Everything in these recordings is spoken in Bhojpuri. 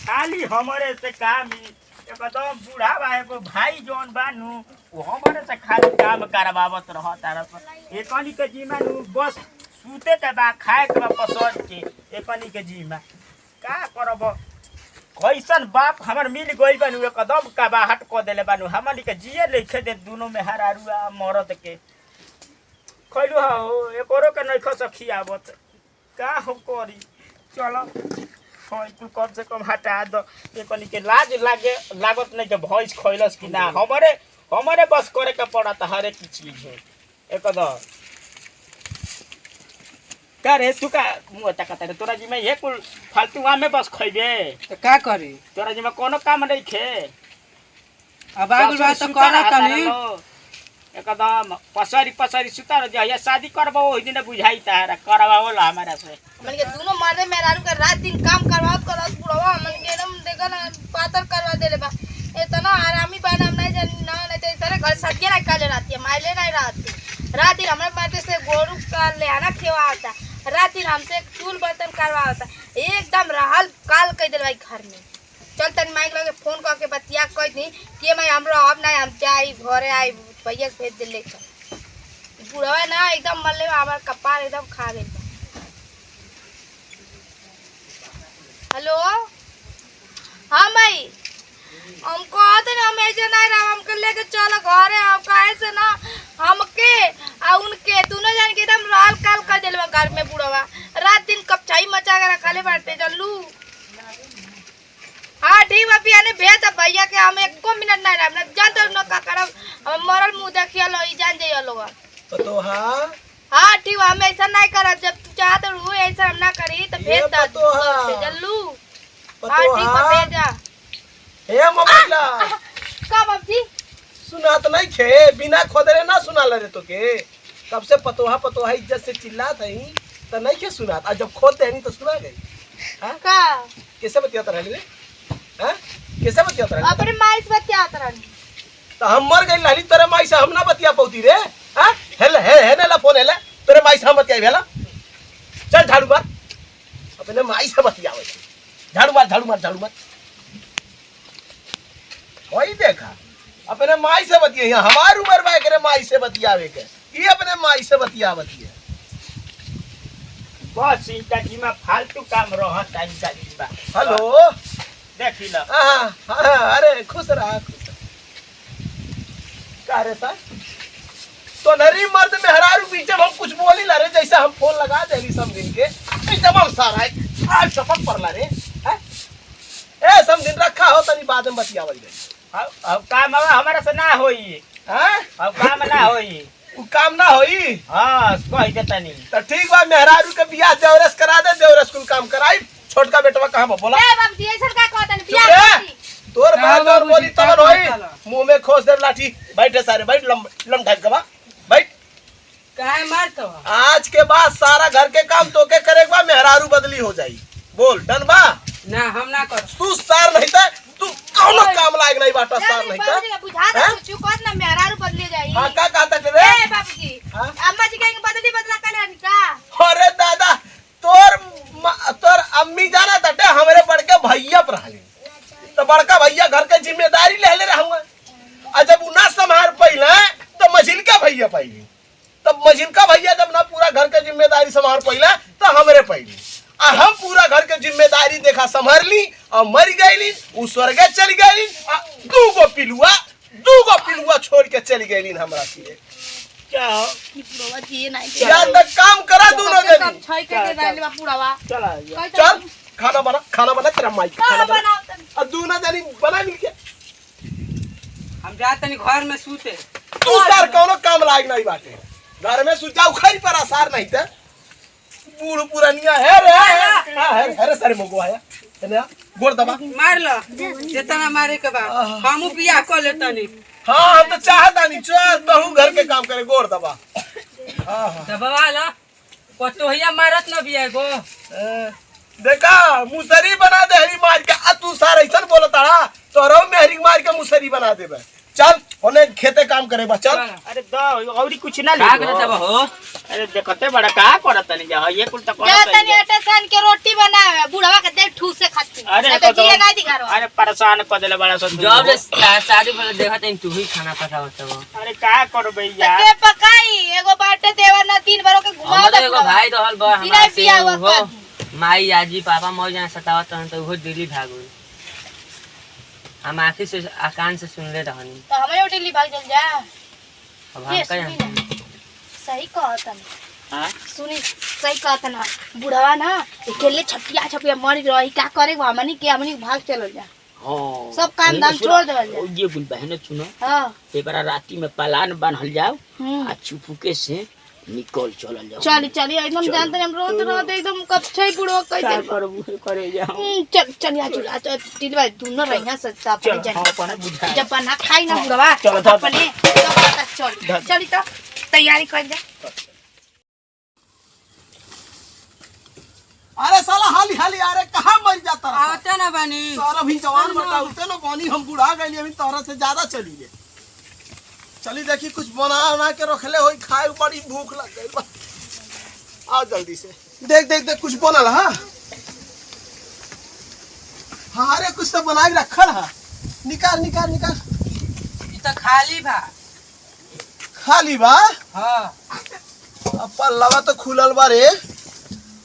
खाली हमारे से काम ही एकदम बूढ़ा बा एगो भाई जौन बानू वो हमारे से खाली काम करवावत रहता रह एकनी के जीमा नू बस सूते के बा खाए के बा पसंद के एकनी के जीमा का करब कैसन बाप हमर मिल गइल बानू एकदम कबाहट क देले बानू हमनी के जिए लिखे दे दोनों में हरारुआ मरद के खइलू हो एकरो के नहीं खस खियावत का हो करी चलो होय तू कम से कम हटा दो एकनी के लाज लागत नहीं के भैंस खइलस कि ना हमारे बस करे के पड़त हर एक चीज है एकदम का रे तू का मुंह तकता रे तोरा जी में ये कुल फालतू में बस खइबे तो का करी तोरा जी में कोनो काम नहीं खे अब आगुल बात तो करत तनी एकदम पसरी सुता रह जा शादी करबो ओहि दिन बुझाई तारा करवाओला हमारा से मन के दोनों मर्दे मेहरारू के रात दिन काम करवात बुढ़वा मन के एकदम देखा ना पातर करवा देले बा इतना आरामी बा हम नहीं जानी ना नहीं तो इतने घर सदिया ना काले रहती है माइले नहीं रहती रात दिन हमारे मर्दे से गोरू का लेना खेवा होता रात दिन हमसे चूल बर्तन करवा होता एकदम रहल काल कह दिल भाई घर में चल तनी माइक लगे फोन करके बतिया कह दी कि मैं हमरा अब नहीं हम जाई घरे आई भैया भेज दे लेकर बुढ़वा ना एकदम मल्ले हमार कपार एकदम खा गई। हेलो हाँ भाई हम कहते ना हम ऐसे नहीं रहा हमके लेके चलो घरे हम कहे से ना हमके आ उनके दोनों जन के एकदम लाल काल कर दिल घर में बुढ़वा रात दिन कपचाई मचा के रखले बाटे जल्लू हाँ ठीक है पिया ने भेज भैया के हम एको मिनट नहीं रहा जानते न का करब हम मरल मुंह देखिए लो जान जाइए लोग तो हाँ ठीक है हम ऐसा नहीं करब जब तू चाहत हो ऐसा हम ना करी तो भेज दा जल्लू हाँ ठीक है भेजा हे मोबाइला का बाबजी सुनात नहीं खे बिना खोदरे ना सुना रे तो के कब से पतोहा इज्जत से चिल्लात है तो नहीं के सुनात आज जब खोद देनी तो सुना गई हां का कैसे बतियात रहली रे हां कैसे बतियात रहली अपने माई से बतियात रहनी तो हम मर गई लाली तेरे माई से हम ना बतिया पौती रे हां हे ना फोन हेले तेरे माई से हम बतिया भेला चल झाड़ू मार अपने माई से बतियावे झाड़ू मार वही देखा अपने माई से बतिया हमार उम्र बा करे माई से बतियावे के ये अपने माई से बतियावत है बस इनका जी में फालतू काम रहत इनका जी बा हेलो देखी ला हां अरे खुश रहा का रे सा तो नरी मर्द में हरारू पीछे हम कुछ बोली ला रे जैसे हम फोन लगा देली समझिन के एकदम हम सारा आज चपक पड़ला रे ए समझिन रखा हो तनी बाद में बतियावल गई अब काम हमारा से ना होई हैं अब काम ना होई उ काम ना होई हां कह देता नहीं तो ठीक बा मेहरारू के बियाह देवरस करा दे देवरस कुल काम कराई छोटका बेटवा कहां बा बोला ए बाबजी ऐसा का कहतन बियाह तोर बात और बोली तब होई मुंह में खोस दे लाठी बैठे सारे बैठ लम ढक के बा बैठ काहे मारतो आज के बाद सारा घर के काम तो के करे बा मेहरारू बदली हो जाई बोल डन बा ना हम ना कर तू सार नहीं था तू कौनो काम लायक नहीं बाटा सार नहीं था बुझा दे कुछ कहत ना मेहरारू बदले जाई हां का कहता रे ए बाबूजी अम्मा जी कहेंगे बदला करे का अरे दादा तोर अम्मी जाना तटे हमरे बड़ के भैया पर हाली तो बड़का भैया घर के जिम्मेदारी ले रहूंगा और जब उ ना संभाल पइले तो मझिल का भैया पइली तब मझिल का भैया जब ना पूरा घर के जिम्मेदारी संभाल पइले तो हमरे पइली आ हम पूरा घर के जिम्मेदारी देखा संभाल ली और मर गईली उ स्वर्गे चली गईली दूगो पिलुआ छोड़ के चली गईली हमरा से क्या हो बाबा जी नहीं यार तक काम करा दोनों जनी छई के डाल बा पूरावा चला चल खाना बना तेरा माई खाना बना बनाओ तन और दोनों जनी बना मिल के हम जा तनी घर में सूते तू सर कोनो काम लायक नहीं बाटे घर में सुजा उखड़ी पर आसार नहीं थे बूढ़ पुरानिया है रे सारे मगो आया है गोड़ दबा मार लो जितना मारे के बाद हमू बियाह कर लेतनी हां हम तो चाहता नहीं चल तू घर के काम करे गोड़ दबा हां दबवा लो पतोहिया मारत न बियाह गो देखा मुसरी बना दे हरी मार के आ तू सारा ऐसा बोलता तोरो में हरी मार के मुसरी बना देबे चल होने खेते काम करे बा चल। अरे दो औरी कुछ ना का ले करत बा हो? अरे देखते बड़ा का करत नहीं जा ये कुल तो जा करत तनी आटा सान के रोटी बनावे बुढ़वा के देख ठूस से खाती अरे ना तो जिए गाय दिखारो अरे परेशान कर देले बड़ा सन जब ले शादी वाला देखत है तू ही खाना पकावत बा। अरे का करो भैया के पकाई एगो बाटे देवर ना 3 बार के घुमाओ हमरे एगो भाई रहल बा बिना हमरा से बिया हुआ हो कर। माई आजी पापा मौज जाने सतावत रहन तो वो दिल्ली भाग गई। हम आखिर से आकान से सुनले रहनी। तो हमें उठली भाग चल जा अब हम ये कह सुनी ना सही कहत न हां सुनी सही कहत न बुढ़वा ना अकेले छपिया मर रही का करे हमनी के हमनी भाग चल जा हां सब काम धाम छोड़ देवल जा ये गुल बहन सुनो हां एक बार राती में पलान बांधल जाओ हम्म। आ चुपके से निकल चलल जाओ चली एकदम जानते हम रोत एकदम कब छै बुढ़वा कह का दे करबू करे जाओ चल आ चूल्हा तो टिलवा दोनों रहिया सत्ता अपने चल जान हां अपन बुझा जब बना खाई ना बुढ़वा चल, धर। अपने तो पता चल चली तो तैयारी कर जा अरे साला हाली हाली अरे कहाँ मर जाता रहा आवते ना बानी सारा भी जवान बता उते ना पानी हम बुढ़ा गए अभी तोरा से ज्यादा चली ले चली देखी कुछ बना के रखले होई खाए बड़ी भूख लग गई बा आओ जल्दी से देख देख देख कुछ बनल हां हाँ अरे कुछ तो बना के रखल है निकाल निकाल निकाल ई तो खाली बा खाली बा हां अब पल्लवा तो खुलल बा रे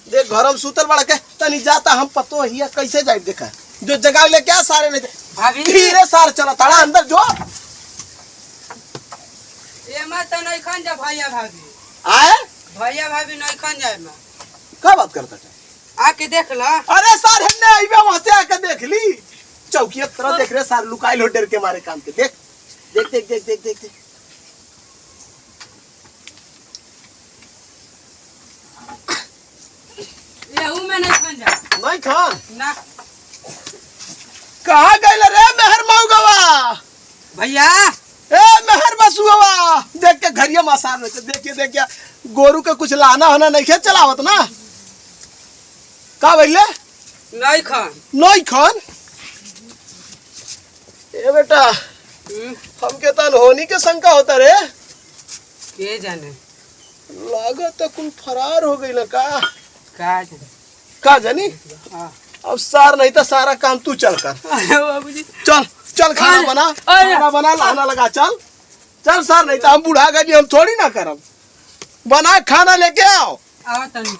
देख घर में सुतल बड़ा के तनी जाता हम पतो हिया कैसे जाए देखा जो जगह ले क्या सारे नहीं भाभी धीरे सार चला ताड़ा अंदर जो ये मत तो नहीं खान जा भैया भाभी आए भैया भाभी नहीं खान जाए मैं क्या बात करता है आके देख ला अरे सार हमने आईबे वहां से आके देख ली चौकी तरह देख रहे सार लुकाई लो डर के मारे काम के देख देख देख देख देख देख, देख। ये में नहीं खान जा नहीं खान ना कहाँ गए रे मेहर मऊगवा भैया ए मेहर बसुआ देख के घरिया मसार रहे देखिए देखिए गोरू के कुछ लाना होना नहीं खेत चलावत ना का भइले नहीं खान नहीं खान ए बेटा हमके तन होनी के शंका होता रे के जाने लागत तो कुल फरार हो गई ना का का का जानी हां अब सार नहीं तो सारा काम तू चल कर बाबूजी चल चल खाना बना खाना बना लाना लगा चल चल सार नहीं तो हम बुढ़ा गए हम थोड़ी ना करब बना खाना लेके आओ आओ तनी